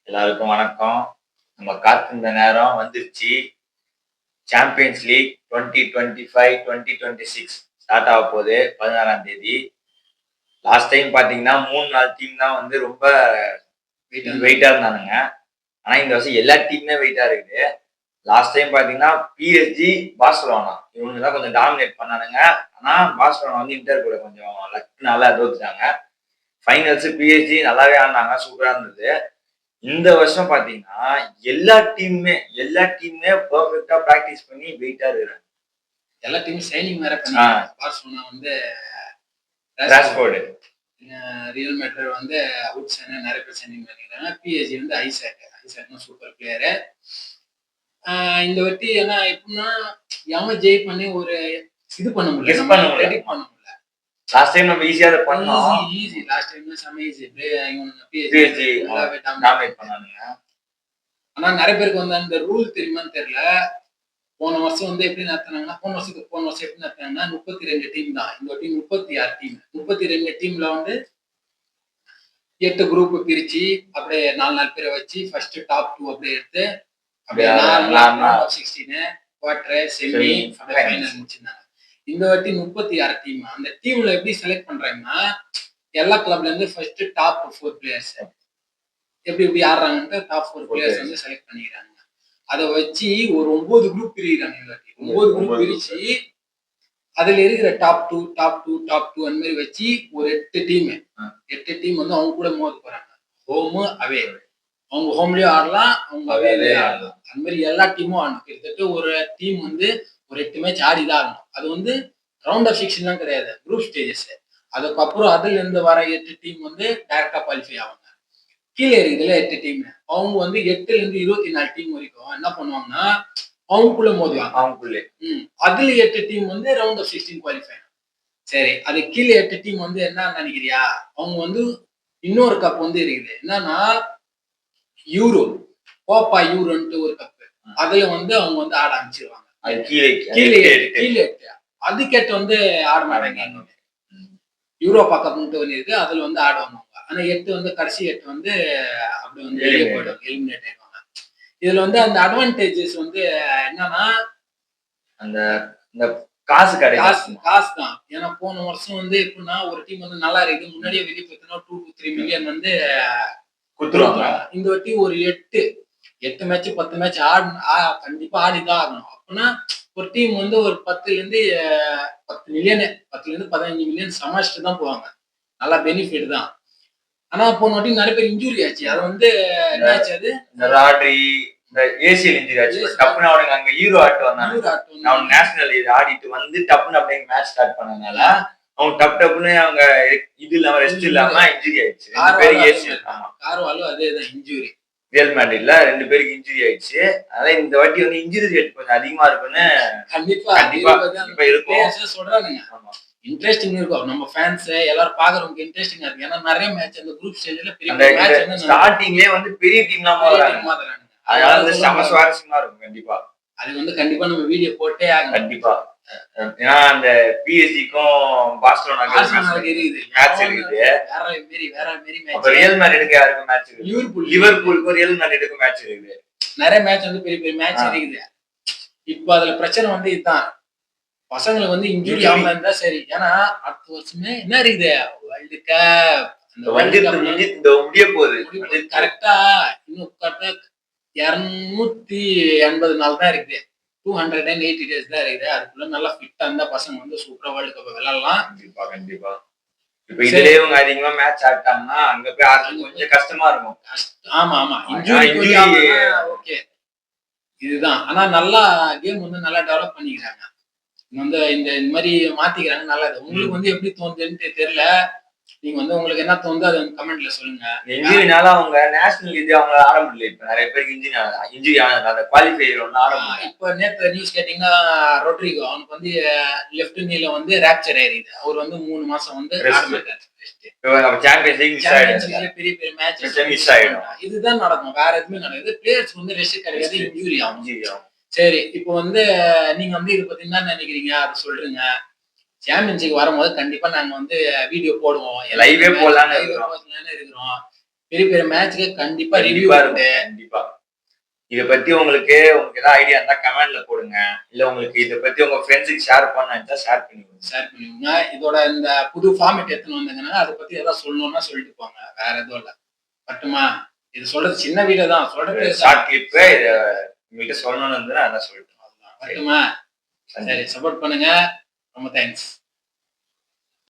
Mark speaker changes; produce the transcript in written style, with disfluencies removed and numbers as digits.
Speaker 1: எல்லாருக்கும் வணக்கம். நம்ம காத்திருந்த நேரம் வந்துருச்சு. சாம்பியன்ஸ் லீக் 2025, 2026 ஸ்டார்ட் ஆக போகுது 16ஆம் தேதி. லாஸ்ட் டைம் பார்த்தீங்கன்னா 3-4 டீம் தான் வந்து ரொம்ப வெயிட்டா இருந்தானுங்க. ஆனா இந்த வருஷம் எல்லா டீமுமே வெயிட்டா இருக்குது. லாஸ்ட் டைம் பார்த்தீங்கன்னா PSG, பார்சலோனா இவங்க தான் கொஞ்சம் டாமினேட் பண்ணானுங்க. ஆனா பார்சலோனா வந்து இன்டர் கூட கொஞ்சம் லக்னால தோத்துட்டாங்க. ஃபைனல்ஸ் PSG நல்லாவே ஆடினாங்க, சூப்பரா இருந்தது. இந்த வருஷம் பாத்தீங்கன்னா எல்லா டீமுமே பெர்ஃபெக்ட்டா பிராக்டிஸ் பண்ணி வெயிட்டா இருக்கிறாங்க.
Speaker 2: எல்லா டீமும் சைனிங் வேற பண்ணாங்க. பார்சலோனா வந்து
Speaker 1: ராஷ்போர்ட்,
Speaker 2: ரியல் மேட்ரிட் வந்து அவுட்சைன் நிறைய பேர் சைனிங் பண்ணிக்கிறாங்க. PSG வந்து ஐசாக் சூப்பர் பிளேயரு. இந்த வாட்டி ஏன்னா எப்படின்னா எவன் ஜெய் பண்ணி ஒரு இது பண்ண முடியல, நம்ம ப்ரெடிக்ட் பண்ண முடியல.
Speaker 1: லாஸ்ட் டைம் நம்ம ஈஸியா பண்ணோம்.
Speaker 2: ஈஸி லாஸ்ட் டைம் செம ஈஸி
Speaker 1: PSG டாமினேட் பண்ணானுங்க.
Speaker 2: ஆனா நிறைய பேருக்கு வந்து அந்த ரூல் தெரியுமான்னு தெரியல. போன வருஷம் வந்து எப்படி நடத்தினாங்கன்னா போன வருஷம் எப்படி நடத்தினாங்கன்னா 32 டீம் தான். இந்த வாட்டி 36 டீம். 32 டீம்ல வந்து 8 குரூப் பிரிச்சு அப்படியே 4 பேரை வச்சு ஃபர்ஸ்ட் டாப் 2 அப்படியே எடுத்து அப்படியே 16 குவார்டர் செமி ஃபைனல் முடிச்சிருந்தாங்க. இந்த வாட்டி 36 டீம். அந்த டீம்ல எப்படி செலக்ட் பண்றாங்கன்னா எல்லா கிளப்ல இருந்து ஃபர்ஸ்ட் டாப் 4 பிளேயர்ஸ் எப்படி ஆடுறாங்கன்ட்டு டாப் 4 பிளேயர்ஸ் வந்து செலக்ட் பண்ணிக்கிறாங்க. அதை வச்சு ஒரு 9 குரூப் பிரிக்கிறாங்க. இந்த வாட்டி 9 குரூப் பிரிச்சு அதுல இருக்கிற டாப் 2 அந்த மாதிரி வச்சு ஒரு 8 டீம் வந்து அவங்க கூட மோத போறாங்க. ஹோமு அவே. அவங்க ஹோம்லயும் ஆடலாம், அவங்க அவேலயும் ஆடலாம். அந்த மாதிரி எல்லா டீமும் ஆடணும். கிட்டத்தட்ட ஒரு டீம் வந்து ஒரு 8 மேட்ச் ஆடிதான் ஆடணும். அது வந்து ரவுண்ட் ஆஃப் 16 கிடையாது, குரூப் ஸ்டேஜஸ். அதுக்கப்புறம் அதுல இருந்து வர 8 டீம் வந்து டைரக்டா குவாலிஃபை ஆவாங்க. கீழே இருக்குதுல 8 டீம், அவங்க வந்து 8ல இருந்து 24 டீம் வரைக்கும் என்ன பண்ணுவாங்கன்னா அவங்களுக்குள்ள மோதுவாங்க. அவங்களுக்குள்ளே அதுல 8 டீம் வந்து ரவுண்ட் ஆஃப் 16 குவாலிஃபை. சரி, அது கீழே 8 டீம் வந்து என்ன நினைக்கிறியா, அவங்க வந்து இன்னொரு கப் வந்து இருக்குது. என்னன்னா யூரோ, கோப்பா யூரோன்ட்டு ஒரு கப். அதுல வந்து அவங்க வந்து ஆட ஆரம்பிச்சிருவாங்க. கீழே அதுக்கேற்ற வந்து ஆட மாட்டாங்க. யூரோப்பா கப்னு ஒன்று இருக்கு, அதுல வந்து ஆடுவாங்க. ஆனா 8 வந்து கடைசி 8 வந்து அப்படி வந்து வெளியே போயிடுவாங்க, எலிமினேட் ஆயிடுவாங்க. இதுல வந்து அந்த அட்வான்டேஜஸ் வந்து என்னன்னா
Speaker 1: அந்த காசு
Speaker 2: தான். ஏன்னா போன வருஷம் வந்து எப்படின்னா ஒரு டீம் வந்து நல்லா இருக்கு, முன்னாடியே வெளியே போயிட்டுனா 2 to 3 மில்லியன் வந்து குடுத்துருவாங்க. இந்த வாட்டி ஒரு 8 மேட்ச் 10 மேட்ச் கண்டிப்பா ஆடிதான் ஆகணும். அப்படின்னா ஒரு டீம் வந்து ஒரு 10 இருந்து 15 மில்லியன் சமாளிச்சுட்டு தான் போவாங்க. நல்லா பெனிஃபிட் தான். ஆனா போன வாட்டி நிறைய பேர் இன்ஜூரி ஆச்சு. அது வந்து என்ன ஆச்சு, அது
Speaker 1: இந்த ராட்ரி இந்த ஏசியல் இன்ஜூரி ஆச்சு. டப்புன்னு அவனுக்கு அங்க ஹீரோ ஆட்டு வந்தாங்க. அவன் நேஷனல் ஆடிட்டு வந்து டப்புன்னு அப்படியே மேட்ச் ஸ்டார்ட் பண்ணனால அவங்க டப்புன்னு அவங்க இது இல்லாம ரெஸ்ட் இல்லாம இன்ஜூரி ஆயிடுச்சு. 2 பேருக்கு ஏசியல்.
Speaker 2: கார்வாலும் அதேதான் இன்ஜூரி.
Speaker 1: ரியல் மேட்ரிட்ல 2 பேருக்கு இன்ஜூரி ஆயிடுச்சு. அதான் இந்த வாட்டி வந்து இன்ஜூரி ரேட் கொஞ்சம் அதிகமா இருக்குன்னு
Speaker 2: கண்டிப்பா இருக்கும் சொல்றானுங்க. இன்ட்ரெஸ்டிங் இருக்கும். நம்ம ஃபேன்ஸ் எல்லாரும் பாக்குறவங்க இன்ட்ரெஸ்டிங்கா இருக்கு. ஏன்னா நிறைய மேட்ச் அந்த குரூப் ஸ்டேஜ்ல பெரிய மேட்ச் வந்து
Speaker 1: ஸ்டார்டிங்லயே வந்து பெரிய டீம்லாம் மோதுறாங்க. அதனால வந்து செம சுவாரஸ்யமா இருக்கும். கண்டிப்பா
Speaker 2: அது வந்து கண்டிப்பா நம்ம வீடியோ போட்டே ஆகும்.
Speaker 1: கண்டிப்பா. ஏன்னா அந்த PSG-க்கும் பார்சலோனாக்கும் இருக்குது மேட்ச் இருக்குது.
Speaker 2: வேற மாரி மேட்ச்.
Speaker 1: ரியல் மேட்ரிடுக்கு யாருக்கும் மேட்ச் இருக்குது. லிவர்பூலுக்கும் ரியல் மேட்ரிடுக்கும் மேட்ச் இருக்குது.
Speaker 2: நிறைய மேட்ச் வந்து பெரிய மேட்ச் இருக்குது. இப்போ அதுல பிரச்சனை வந்து இதுதான், பசங்களுக்கு வந்து இன்ஜூரி ஆகாம இருந்தா சரி. ஏன்னா அடுத்த வருஷமே என்ன இருக்குது, வேர்ல்டு கப்.
Speaker 1: அந்த முடிய போகுது
Speaker 2: கரெக்டா. இன்னும் கரெக்டா 280 நாள் தான் இருக்குது. 280 days தான் இருக்குது. அதுக்குள்ள நல்லா ஃபிட்டா இருந்தா பசங்க வந்து சூப்பரா வேர்ல்டு கப் விளையாடலாம்.
Speaker 1: கண்டிப்பா. இப்ப இதுலயே இவங்க அதிகமா மேட்ச் ஆட்டாங்கன்னா அங்க போய் ஆடுறது கொஞ்சம் கஷ்டமா இருக்கும்.
Speaker 2: ஆமா இன்ஜூரி ஓகே இதுதான். ஆனா நல்லா கேம் வந்து நல்லா டெவலப் பண்ணிக்கிறாங்க. வந்து இந்த மாதிரி மாத்திக்கிறாங்க. நல்லது. உங்களுக்கு வந்து எப்படி தோணுதுன்னு தெரியல. நீங்க வந்து உங்களுக்கு என்ன தோணுதோ அதை கமெண்ட்ல சொல்லுங்க.
Speaker 1: இன்ஜூரினால அவங்க நேஷனல் இது அவங்க ஆட முடியல. இப்ப நிறைய பேருக்கு இன்ஜூரி ஆனது அந்த குவாலிஃபையர் ஒண்ணு ஆட முடியல.
Speaker 2: இப்ப நேற்று நியூஸ் கேட்டீங்கன்னா ரொட்ரிகோ அவனுக்கு வந்து லெஃப்ட் நீல வந்து ரேப்சர் ஆயிருக்குது. அவர் வந்து 3 மாசம் வந்து ஆட மாட்டாரு.
Speaker 1: சாம்பியன்ஸ் லீக்
Speaker 2: பெரிய மேட்ச் மிஸ் ஆயிடும். இதுதான் நடக்கும், வேற எதுவுமே நடக்குது. பிளேயர்ஸ் வந்து ரெஸ்ட் கிடையாது, இன்ஜூரி ஆகும். சரி, இப்போ வந்து நீங்க வந்து இதை பத்தி என்ன நினைக்கிறீங்க அதை சொல்றீங்க. சாம்பியன்ஷிப் வரும்போது கண்டிப்பா நாங்க வந்து வீடியோ போடுவோம்,
Speaker 1: லைவே போடலாம்னு இருக்கிறோம்.
Speaker 2: பெரிய பெரிய மேட்ச்க்கு கண்டிப்பா ரிவ்யூ
Speaker 1: கண்டிப்பா இருக்கும் கண்டிப்பா. இத பத்தி உங்களுக்கு ஏதாவது ஐடியா இருந்தா கமெண்ட்ல போடுங்க. இல்ல உங்களுக்கு இத பத்தி உங்க ஃப்ரெண்ட்ஸுக்கு ஷேர் பண்ண இருந்தா ஷேர் பண்ணி விடுங்க.
Speaker 2: ஷேர் பண்ணுவீங்க. இதோட இந்த புது ஃபார்மேட் எடுத்துன்னு வந்தாங்கன்னா, அத பத்தி ஏதாவது சொல்லணும்னா சொல்லிட்டு போங்க. வேற எதுவும் இல்ல. மட்டுமா? இது சொல்றது சின்ன வீடியோ தான். சொல்றது
Speaker 1: ஷார்ட் கிளிப் இத உங்ககிட்ட சொல்லணும்னு இருந்ததுன்னா அதான் சொல்லிட்டேன்.
Speaker 2: மட்டுமா? சரி சப்போர்ட் பண்ணுங்க. ரொம்ப தேங்க்ஸ்.